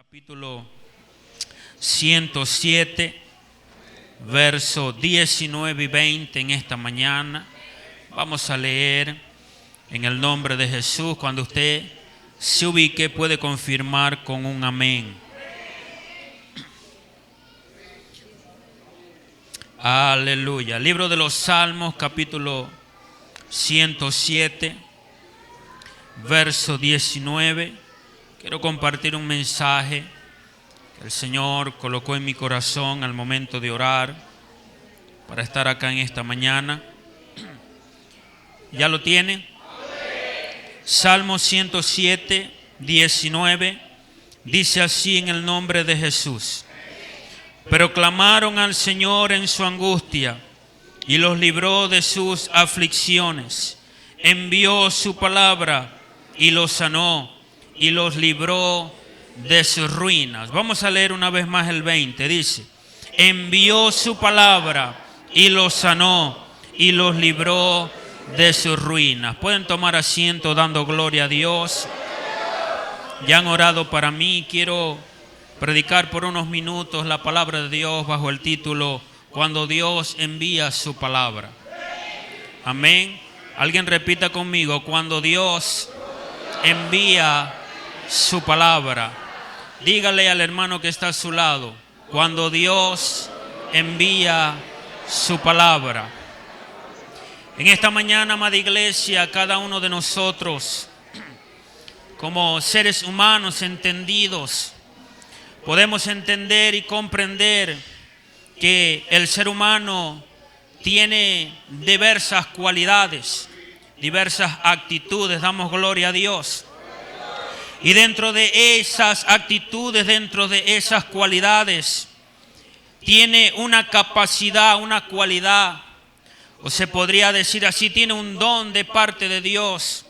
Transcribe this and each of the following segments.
capítulo 107, versos 19 y 20 en esta mañana. Vamos a leer en el nombre de Jesús. Cuando usted se ubique puede confirmar con un amén. Aleluya. Libro de los Salmos, capítulo 107, verso 19. Quiero compartir un mensaje que el Señor colocó en mi corazón al momento de orar para estar acá en esta mañana. ¿Ya lo tiene? Salmo 107, 19. Dice así en el nombre de Jesús: pero clamaron al Señor en su angustia y los libró de sus aflicciones. Envió su palabra y los sanó y los libró de sus ruinas. Vamos a leer una vez más el 20. Dice: envió su palabra y los sanó y los libró de sus ruinas. Pueden tomar asiento dando gloria a Dios. Ya han orado para mí. Quiero predicar por unos minutos la palabra de Dios bajo el título: cuando Dios envía su palabra. Amén. Alguien repita conmigo: cuando Dios envía su palabra. Dígale al hermano que está a su lado: cuando Dios envía su palabra. En esta mañana, amada iglesia, cada uno de nosotros, como seres humanos entendidos, podemos entender y comprender que el ser humano tiene diversas cualidades, diversas actitudes. Damos gloria a Dios. Y dentro de esas actitudes, dentro de esas cualidades, tiene una capacidad, una cualidad, o se podría decir así, tiene un don de parte de Dios,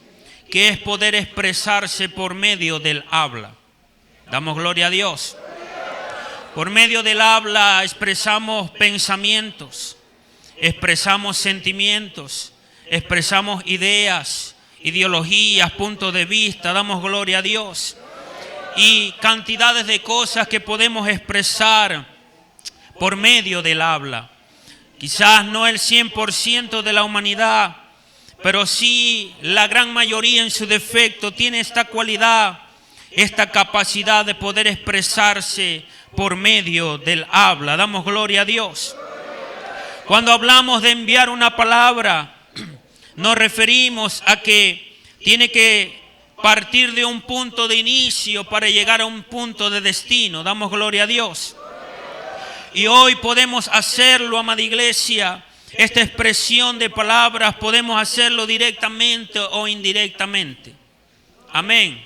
que es poder expresarse por medio del habla. Damos gloria a Dios. Por medio del habla expresamos pensamientos, expresamos sentimientos, expresamos ideas, ideologías, puntos de vista. Damos gloria a Dios. Y cantidades de cosas que podemos expresar por medio del habla. Quizás no el 100% de la humanidad, pero sí la gran mayoría en su defecto tiene esta cualidad, esta capacidad de poder expresarse por medio del habla. Damos gloria a Dios. Cuando hablamos de enviar una palabra, nos referimos a que tiene que partir de un punto de inicio para llegar a un punto de destino. Damos gloria a Dios. Y hoy podemos hacerlo, amada iglesia. Esta expresión de palabras podemos hacerlo directamente o indirectamente. Amén.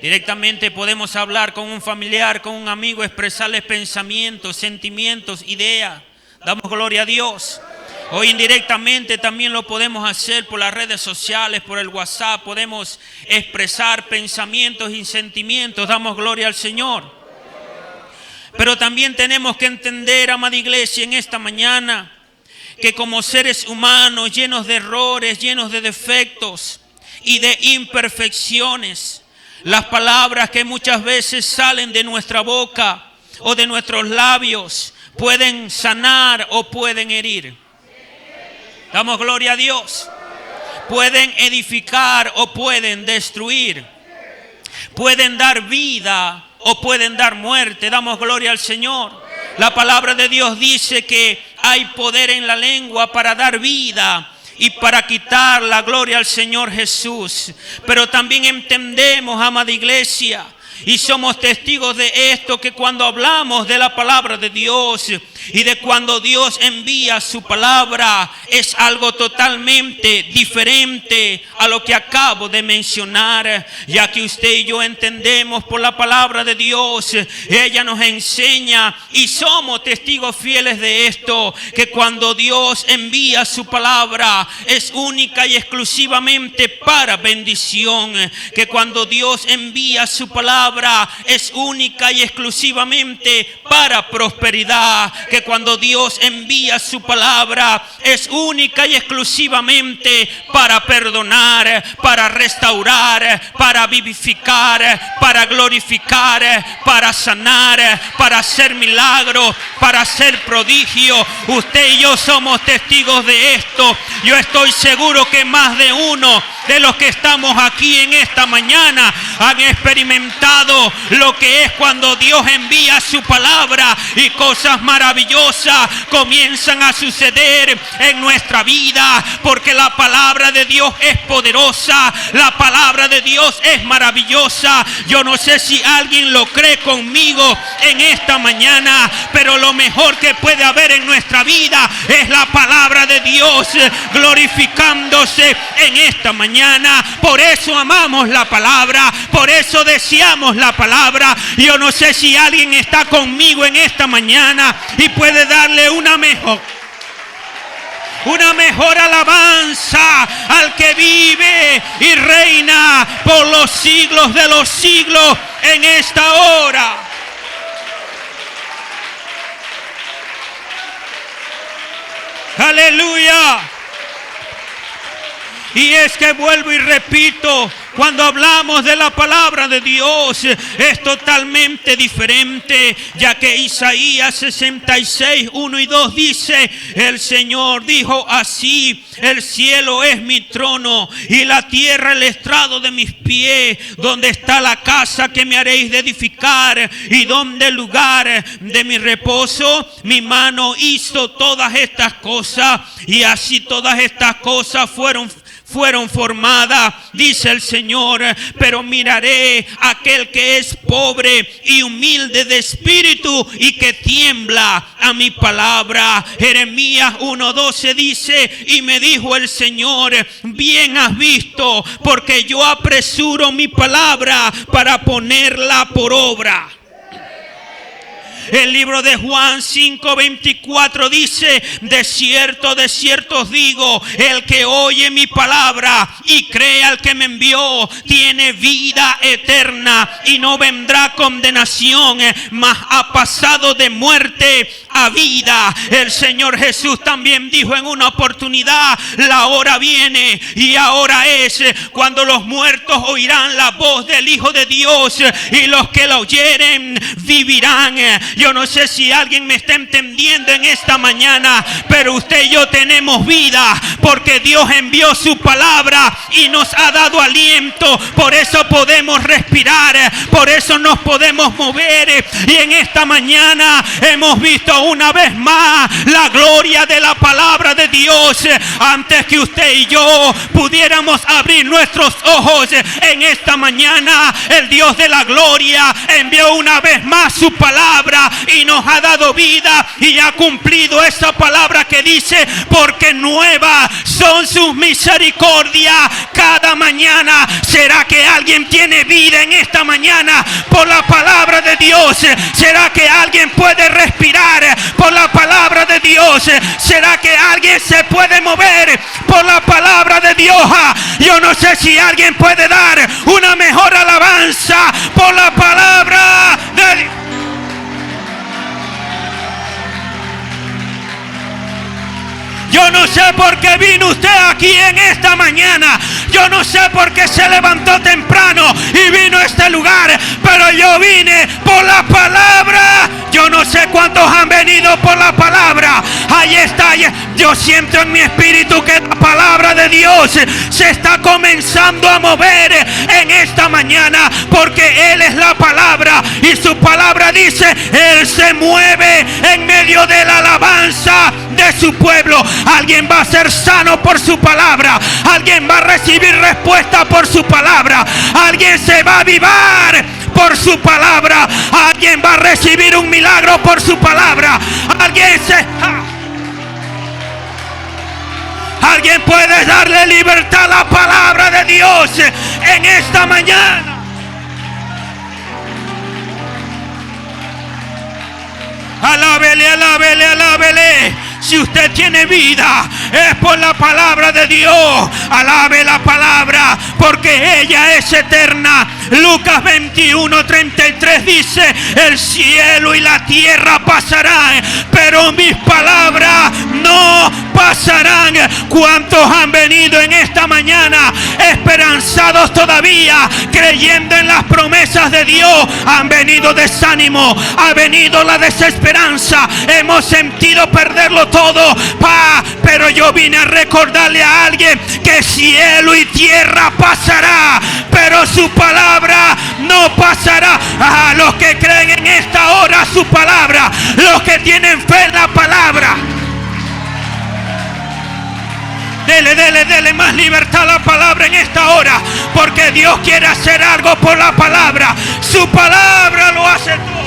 Directamente podemos hablar con un familiar, con un amigo, expresarles pensamientos, sentimientos, ideas. Damos gloria a Dios. O indirectamente también lo podemos hacer por las redes sociales, por el WhatsApp. Podemos expresar pensamientos y sentimientos. Damos gloria al Señor. Pero también tenemos que entender, amada iglesia, en esta mañana, que como seres humanos llenos de errores, llenos de defectos y de imperfecciones, las palabras que muchas veces salen de nuestra boca o de nuestros labios pueden sanar o pueden herir. Damos gloria a Dios. Pueden edificar o pueden destruir. Pueden dar vida o pueden dar muerte. Damos gloria al Señor. La palabra de Dios dice que hay poder en la lengua para dar vida y para quitar. La gloria al Señor Jesús. Pero también entendemos, amada iglesia, y somos testigos de esto, que cuando hablamos de la palabra de Dios y de cuando Dios envía su palabra, es algo totalmente diferente a lo que acabo de mencionar, ya que usted y yo entendemos por la palabra de Dios. Ella nos enseña y somos testigos fieles de esto, que cuando Dios envía su palabra es única y exclusivamente para bendición, que cuando Dios envía su palabra palabra es única y exclusivamente para prosperidad. Que cuando Dios envía su palabra es única y exclusivamente para perdonar, para restaurar, para vivificar, para glorificar, para sanar, para hacer milagros, para hacer prodigio. Usted y yo somos testigos de esto. Yo estoy seguro que más de uno de los que estamos aquí en esta mañana han experimentado lo que es cuando Dios envía su palabra y cosas maravillosas comienzan a suceder en nuestra vida, porque la palabra de Dios es poderosa, la palabra de Dios es maravillosa. Yo no sé si alguien lo cree conmigo en esta mañana, pero lo mejor que puede haber en nuestra vida es la palabra de Dios glorificándose en esta mañana. Por eso amamos la palabra, por eso deseamos la palabra. Yo no sé si alguien está conmigo en esta mañana y puede darle una mejor alabanza al que vive y reina por los siglos de los siglos en esta hora. Aleluya. Y es que vuelvo y repito, cuando hablamos de la palabra de Dios es totalmente diferente, ya que Isaías 66, 1 y 2 dice: el Señor dijo así: el cielo es mi trono y la tierra el estrado de mis pies. Donde está la casa que me haréis de edificar y donde el lugar de mi reposo. Mi mano hizo todas estas cosas y así todas estas cosas fueron formadas, dice el Señor. Pero miraré a aquel que es pobre y humilde de espíritu y que tiembla a mi palabra. Jeremías 1:12 dice: y me dijo el Señor: bien has visto, porque yo apresuro mi palabra para ponerla por obra. El libro de Juan 5:24 dice: de cierto os digo, el que oye mi palabra y cree al que me envió, tiene vida eterna y no vendrá condenación, mas ha pasado de muerte a vida. El Señor Jesús también dijo en una oportunidad: la hora viene y ahora es, cuando los muertos oirán la voz del Hijo de Dios, y los que la oyeren vivirán. Yo no sé si alguien me está entendiendo en esta mañana, pero usted y yo tenemos vida porque Dios envió su palabra y nos ha dado aliento. Por eso podemos respirar, por eso nos podemos mover. Y en esta mañana hemos visto una vez más la gloria de la palabra de Dios. Antes que usted y yo pudiéramos abrir nuestros ojos en esta mañana, el Dios de la gloria envió una vez más su palabra y nos ha dado vida y ha cumplido esa palabra que dice: porque nuevas son sus misericordias cada mañana. ¿Será que alguien tiene vida en esta mañana por la palabra de Dios? ¿Será que alguien puede respirar por la palabra de Dios? ¿Será que alguien se puede mover por la palabra de Dios? Yo no sé si alguien puede dar una mejor alabanza por la palabra de Dios. Yo no sé por qué vino usted aquí en esta mañana. Yo no sé por qué se levantó temprano y vino a este lugar. Pero yo vine por la palabra. Yo no sé cuántos han venido por la palabra. Ahí está. Yo siento en mi espíritu que la palabra de Dios se está comenzando a mover en esta mañana. Porque Él es la palabra. Y su palabra dice: Él se mueve en medio de la alabanza de su pueblo. Alguien va a ser sano por su palabra. Alguien va a recibir respuesta por su palabra. Alguien se va a avivar por su palabra. Alguien va a recibir un milagro por su palabra. Alguien puede darle libertad a la palabra de Dios en esta mañana. Alábele, alábele, alábele. Si usted tiene vida, es por la palabra de Dios. Alabe la palabra, porque ella es eterna. Lucas 21:33 dice: el cielo y la tierra pasarán, pero mis palabras no pasarán. ¿Cuántos han venido en esta mañana esperanzados todavía, creyendo en las promesas de Dios? Han venido desánimo, ha venido la desesperanza, hemos sentido perderlo todo, pero yo vine a recordarle a alguien que cielo y tierra pasará, pero su palabra no pasará. A los que creen en esta hora su palabra, los que tienen fe en la palabra, dele más libertad a la palabra en esta hora, porque Dios quiere hacer algo por la palabra. Su palabra lo hace todo.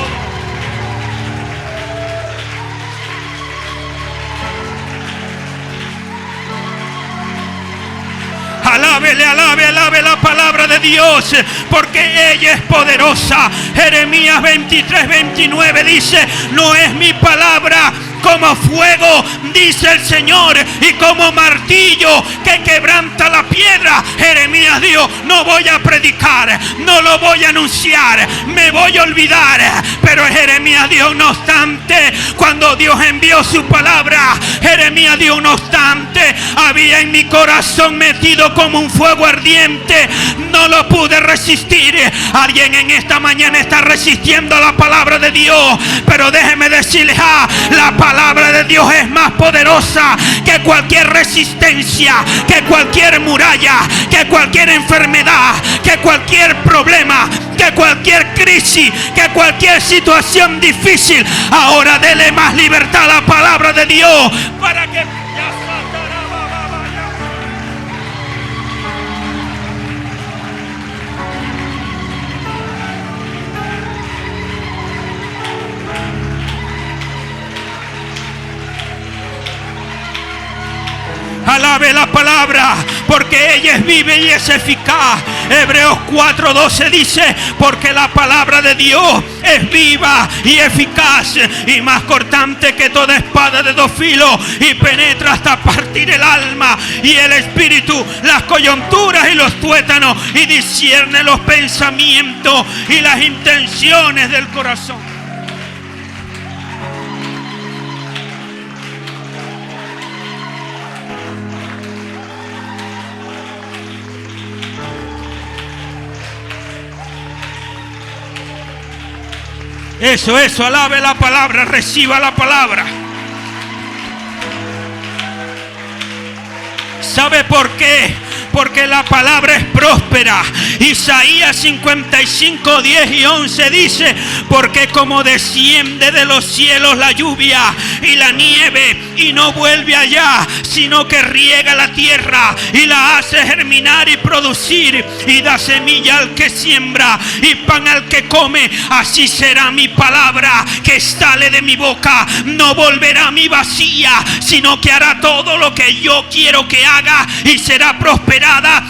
Alabe la palabra de Dios, porque ella es poderosa. Jeremías 23:29 dice: no es mi palabra como fuego, dice el Señor, y como martillo que quebranta la piedra. Jeremías dijo: no voy a predicar, no lo voy a anunciar, me voy a olvidar. Pero Jeremías dijo: no obstante, cuando Dios envió su palabra, Jeremías dijo: no obstante, había en mi corazón metido como un fuego ardiente, no lo pude resistir. Alguien en esta mañana está resistiendo la palabra de Dios, pero déjeme decirles: la palabra de Dios es más poderosa que cualquier resistencia, que cualquier muralla, que cualquier enfermedad, que cualquier problema, que cualquier crisis, que cualquier situación difícil. Ahora dele más libertad a la palabra de Dios para que alabe la palabra, porque ella es viva y es eficaz. Hebreos 4:12 dice: porque la palabra de Dios es viva y eficaz, y más cortante que toda espada de dos filos, y penetra hasta partir el alma y el espíritu, las coyunturas y los tuétanos, y discierne los pensamientos y las intenciones del corazón. Eso, alabe la palabra, reciba la palabra. ¿Sabe por qué? Porque la palabra es próspera. Isaías 55, 10 y 11 dice: porque como desciende de los cielos la lluvia y la nieve, y no vuelve allá, sino que riega la tierra y la hace germinar y producir, y da semilla al que siembra y pan al que come, así será mi palabra que sale de mi boca. No volverá a mí vacía, sino que hará todo lo que yo quiero que haga, y será prosperada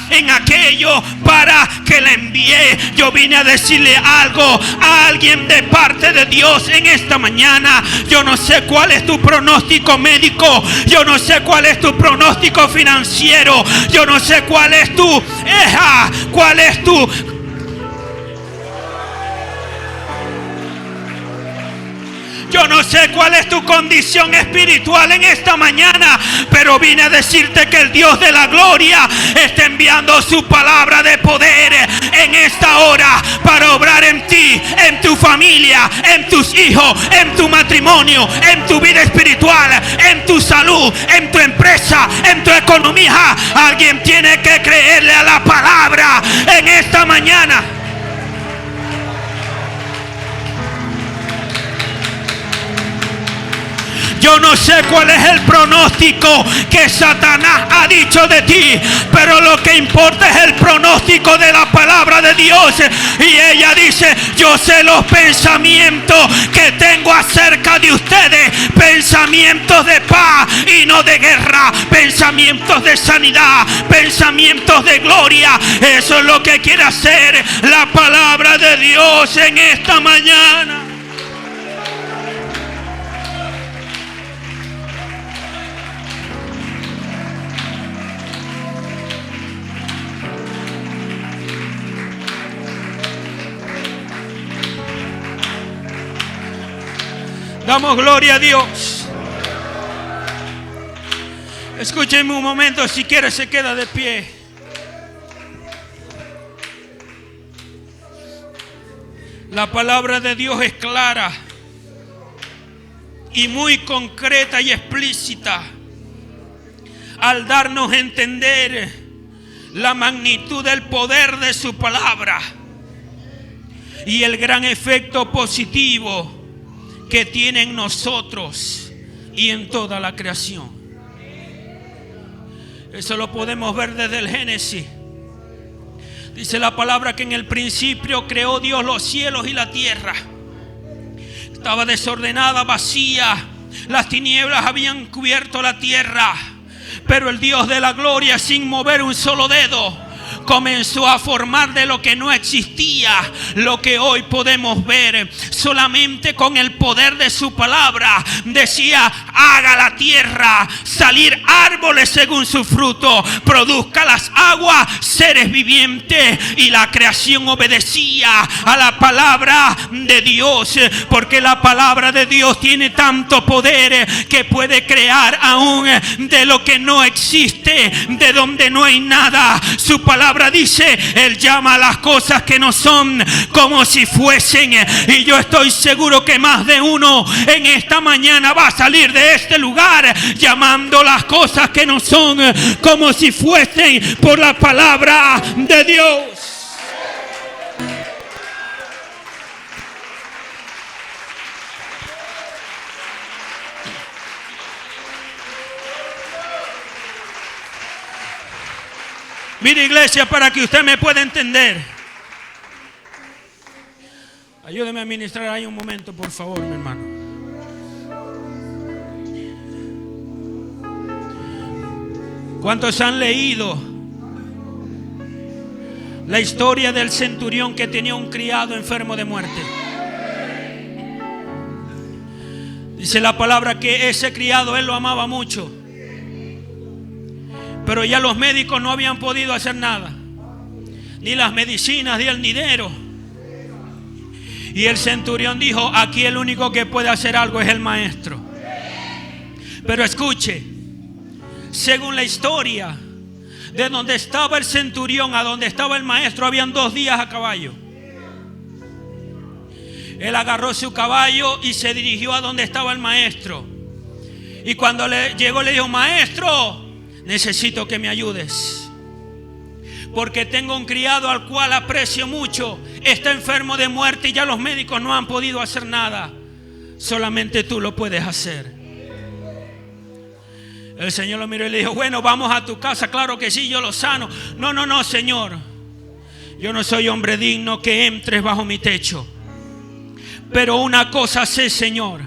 en aquello para que la envié. Yo vine a decirle algo a alguien de parte de Dios en esta mañana. Yo no sé cuál es tu pronóstico médico, yo no sé cuál es tu pronóstico financiero, yo no sé cuál es tu yo no sé cuál es tu condición espiritual en esta mañana, pero vine a decirte que el Dios de la gloria está enviando su palabra de poder en esta hora para obrar en ti, en tu familia, en tus hijos, en tu matrimonio, en tu vida espiritual, en tu salud, en tu empresa, en tu economía. Alguien tiene que creerle a la palabra en esta mañana. Yo no sé cuál es el pronóstico que Satanás ha dicho de ti, pero lo que importa es el pronóstico de la palabra de Dios. Y ella dice: yo sé los pensamientos que tengo acerca de ustedes, pensamientos de paz y no de guerra, pensamientos de sanidad, pensamientos de gloria. Eso es lo que quiere hacer la palabra de Dios en esta mañana. Damos gloria a Dios. Escúchenme un momento, si quiere se queda de pie. La palabra de Dios es clara y muy concreta y explícita al darnos a entender la magnitud del poder de su palabra y el gran efecto positivo que tiene en nosotros y en toda la creación. Eso lo podemos ver desde el Génesis. Dice la palabra que en el principio creó Dios los cielos y la tierra. Estaba desordenada, vacía. Las tinieblas habían cubierto la tierra. Pero el Dios de la gloria, sin mover un solo dedo, comenzó a formar de lo que no existía lo que hoy podemos ver. Solamente con el poder de su palabra decía: haga la tierra salir árboles según su fruto, produzca las aguas seres vivientes, y la creación obedecía a la palabra de Dios, porque la palabra de Dios tiene tanto poder que puede crear aún de lo que no existe, de donde no hay nada. Su palabra dice: Él llama a las cosas que no son como si fuesen. Y yo estoy seguro que más de uno en esta mañana va a salir de este lugar llamando las cosas que no son como si fuesen por la palabra de Dios. Mire, iglesia, para que usted me pueda entender. Ayúdeme a ministrar ahí un momento, por favor, mi hermano. ¿Cuántos han leído la historia del centurión que tenía un criado enfermo de muerte? Dice la palabra que ese criado él lo amaba mucho. Pero ya los médicos no habían podido hacer nada, ni las medicinas, ni el dinero. Y el centurión dijo: aquí el único que puede hacer algo es el maestro. Pero escuche, según la historia, de donde estaba el centurión a donde estaba el maestro habían 2 días a caballo. Él agarró su caballo y se dirigió a donde estaba el maestro. Y cuando llegó le dijo: maestro, necesito que me ayudes, porque tengo un criado al cual aprecio mucho. Está enfermo de muerte y ya los médicos no han podido hacer nada. Solamente tú lo puedes hacer. El Señor lo miró y le dijo: bueno, vamos a tu casa. Claro que sí, yo lo sano. No, Señor, yo no soy hombre digno que entres bajo mi techo. Pero una cosa sé, Señor: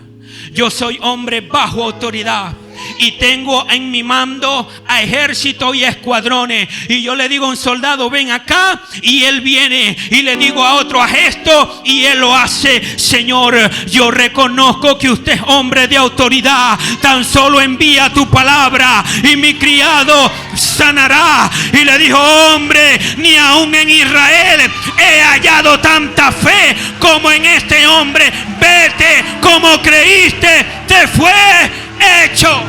yo soy hombre bajo autoridad y tengo en mi mando a ejércitos y escuadrones. Y yo le digo a un soldado: ven acá, y él viene. Y le digo a otro: haz esto, y él lo hace. Señor, yo reconozco que usted es hombre de autoridad. Tan solo envía tu palabra y mi criado sanará. Y le dijo: hombre, ni aún en Israel he hallado tanta fe como en este hombre. Vete, como creíste, te fue hecho.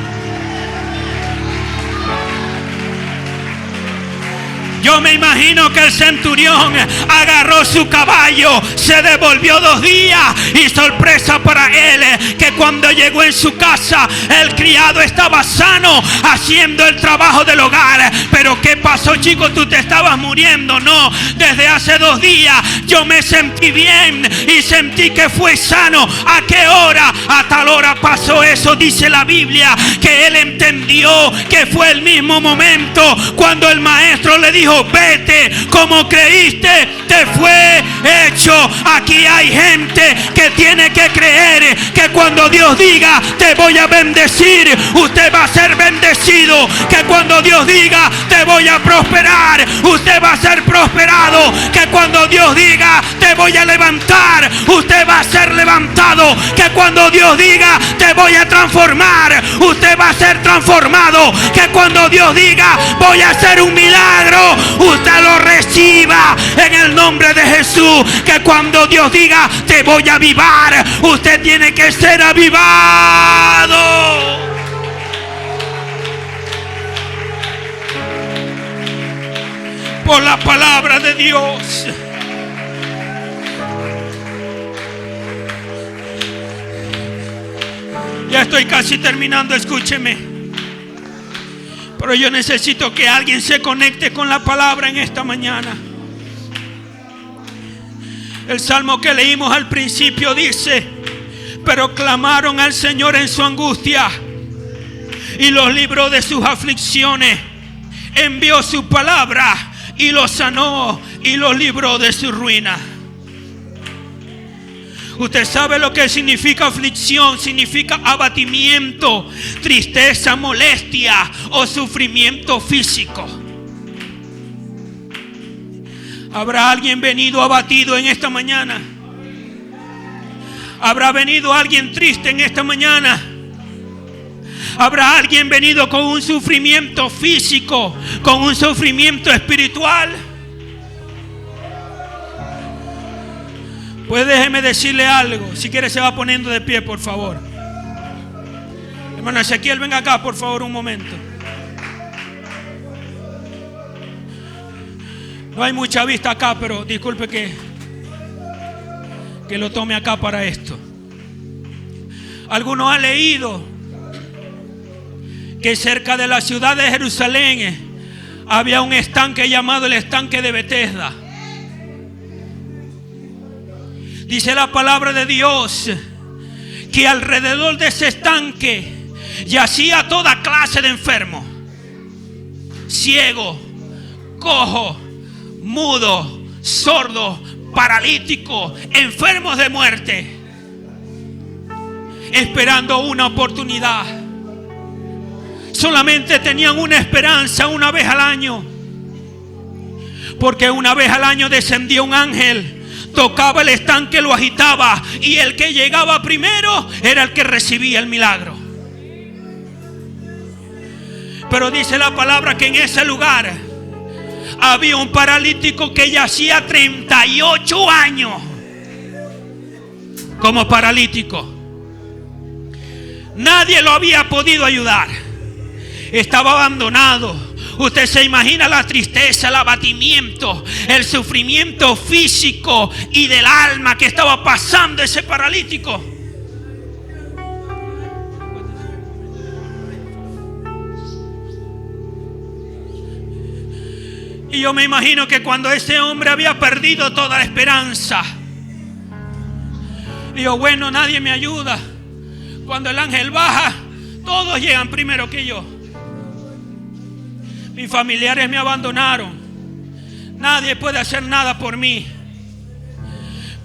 Yo me imagino que el centurión agarró su caballo, se devolvió 2 días, y sorpresa para él que cuando llegó en su casa el criado estaba sano haciendo el trabajo del hogar. Pero ¿qué pasó, chico? ¿Tú te estabas muriendo? No, desde hace 2 días yo me sentí bien y sentí que fue sano. ¿A qué hora? A tal hora pasó eso. Dice la Biblia que él entendió que fue el mismo momento cuando el maestro le dijo: vete, como creíste, te fue hecho. Aquí hay gente que tiene que creer que cuando Dios diga: te voy a bendecir, usted va a ser bendecido. bendecido. Que cuando Dios diga te voy a prosperar, usted va a ser prosperado. Que cuando Dios diga te voy a levantar, usted va a ser levantado. Que cuando Dios diga te voy a transformar, usted va a ser transformado. Que cuando Dios diga voy a hacer un milagro, usted lo reciba en el nombre de Jesús. Que cuando Dios diga te voy a avivar, usted tiene que ser avivado. Por la palabra de Dios. Ya estoy casi terminando, escúcheme. Pero yo necesito que alguien se conecte con la palabra en esta mañana. El salmo que leímos al principio dice: pero clamaron al Señor en su angustia y los libró de sus aflicciones. Envió su palabra y los sanó y los libró de su ruina. Usted sabe lo que significa aflicción. Significa abatimiento, tristeza, molestia o sufrimiento físico. ¿Habrá alguien venido abatido en esta mañana? ¿Habrá venido alguien triste en esta mañana? ¿Habrá alguien venido con un sufrimiento físico, con un sufrimiento espiritual? Pues déjeme decirle algo. Si quiere se va poniendo de pie, por favor. Hermano Ezequiel, venga acá, por favor, un momento. No hay mucha vista acá, pero disculpe que lo tome acá para esto. Algunos han leído que cerca de la ciudad de Jerusalén había un estanque llamado el estanque de Betesda. Dice la palabra de Dios que alrededor de ese estanque yacía toda clase de enfermos: ciego, cojo, mudo, sordo, paralítico, enfermos de muerte, esperando una oportunidad. Solamente tenían una esperanza una vez al año, porque una vez al año descendía un ángel, tocaba el estanque, lo agitaba, y el que llegaba primero era el que recibía el milagro. Pero dice la palabra que en ese lugar había un paralítico que yacía 38 años como paralítico. Nadie lo había podido ayudar. Estaba abandonado. Usted se imagina la tristeza, el abatimiento, el sufrimiento físico y del alma que estaba pasando ese paralítico. Y yo me imagino que cuando ese hombre había perdido toda la esperanza, dijo: bueno, nadie me ayuda. Cuando el ángel baja, todos llegan primero que yo. Mis familiares me abandonaron. Nadie puede hacer nada por mí.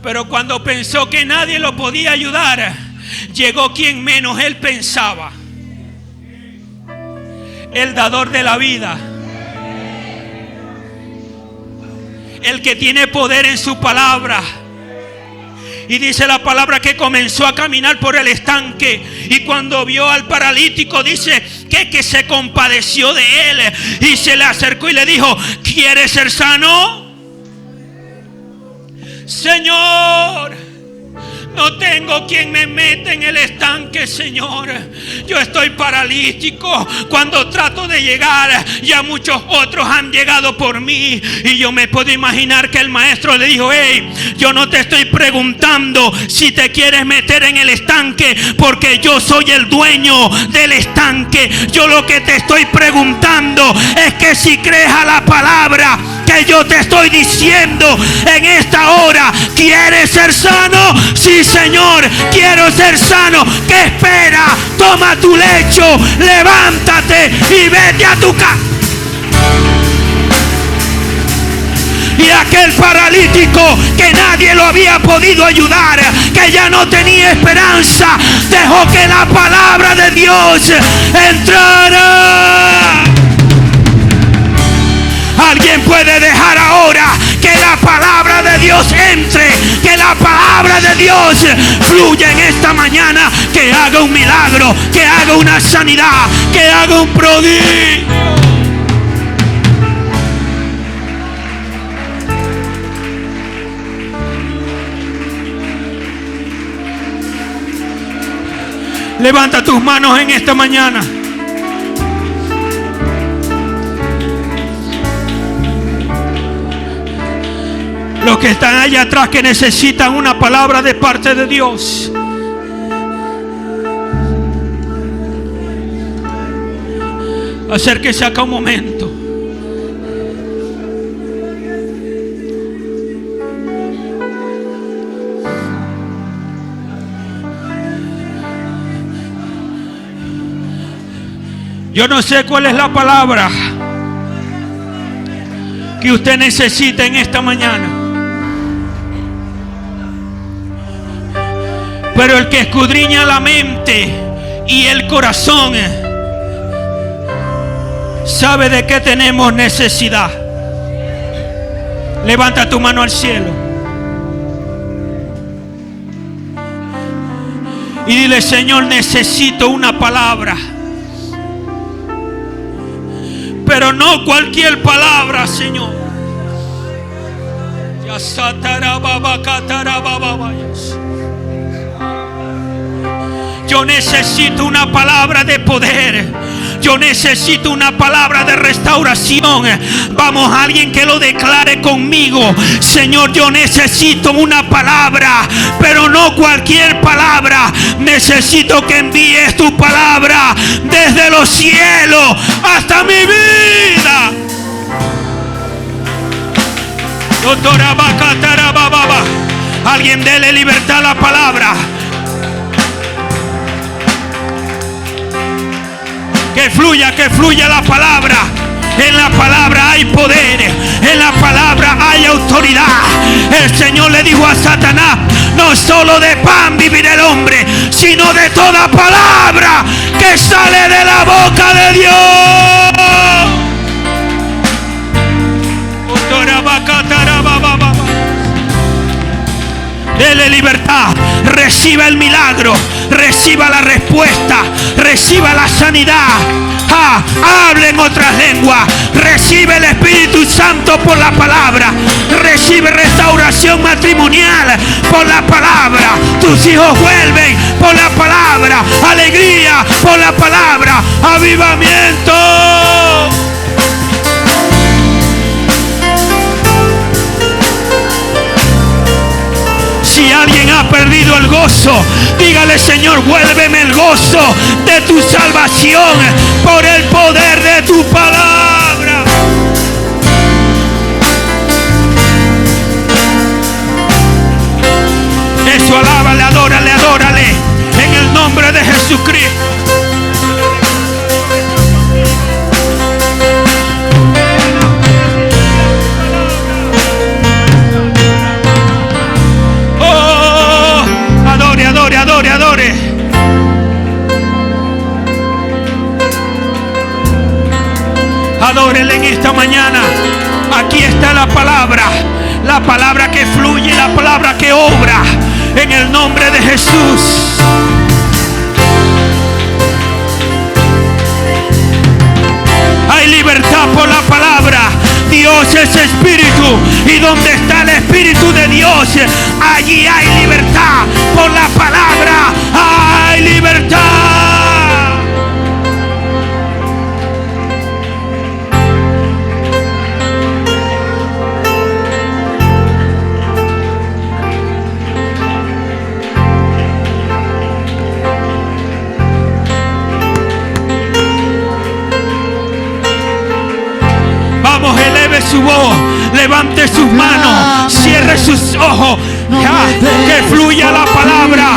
Pero cuando pensó que nadie lo podía ayudar, llegó quien menos él pensaba: el dador de la vida, el que tiene poder en su palabra. Y dice la palabra que comenzó a caminar por el estanque, y cuando vio al paralítico, dice que se compadeció de él y se le acercó y le dijo: ¿quieres ser sano? Señor, no tengo quien me meta en el estanque, Señor. Yo estoy paralítico. Cuando trato de llegar, ya muchos otros han llegado por mí. Y yo me puedo imaginar que el maestro le dijo: hey, yo no te estoy preguntando si te quieres meter en el estanque, porque yo soy el dueño del estanque. Yo lo que te estoy preguntando es que si crees a la palabra que yo te estoy diciendo en esta hora. ¿Quieres ser sano? Sí, Señor, quiero ser sano. ¿Qué espera? Toma tu lecho, levántate y vete a tu casa. Y aquel paralítico que nadie lo había podido ayudar, que ya no tenía esperanza, dejó que la palabra de Dios entrara. Dios entre, que la palabra de Dios fluya en esta mañana, que haga un milagro, que haga una sanidad, que haga un prodigio. Levanta tus manos en esta mañana. Los que están allá atrás que necesitan una palabra de parte de Dios. Acérquese acá un momento. Yo no sé cuál es la palabra que usted necesita en esta mañana, pero el que escudriña la mente y el corazón sabe de qué tenemos necesidad. Levanta tu mano al cielo y dile: Señor, necesito una palabra. Pero no cualquier palabra, Señor. Yo necesito una palabra de poder. Yo necesito una palabra de restauración. Vamos, alguien que lo declare conmigo. Señor, yo necesito una palabra, pero no cualquier palabra. Necesito que envíes tu palabra desde los cielos hasta mi vida. Alguien dele libertad a la palabra. Que fluya la palabra. En la palabra hay poder, en la palabra hay autoridad. El Señor le dijo a Satanás: no solo de pan vivirá el hombre, sino de toda palabra que sale de la boca de Dios. Dele libertad, reciba el milagro, reciba la respuesta, reciba la sanidad. Hable en otras lenguas, recibe el Espíritu Santo por la palabra, recibe restauración matrimonial por la palabra. Tus hijos vuelven por la palabra, alegría por la palabra, avivamiento. Si alguien ha perdido el gozo, dígale: Señor, vuélveme el gozo de tu salvación por el poder de tu palabra. Eso, alábale, adórale, adórale en el nombre de Jesucristo. Adore. Adórele en esta mañana. Aquí está la palabra que fluye, la palabra que obra en el nombre de Jesús. Hay libertad por la palabra. Dios es espíritu, y donde está el Espíritu de Dios, allí hay libertad. Por la palabra hay libertad. Vamos, eleve su voz, levante sus manos, cierre sus ojos. Que fluya la palabra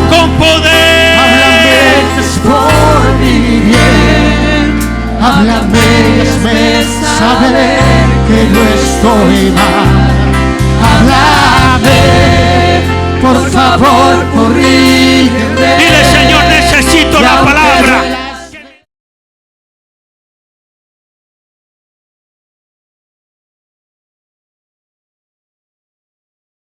con poder. Háblame por mi bien, háblame y hazme saber que no estoy mal. Háblame, por favor, corrígeme. Dile: Señor,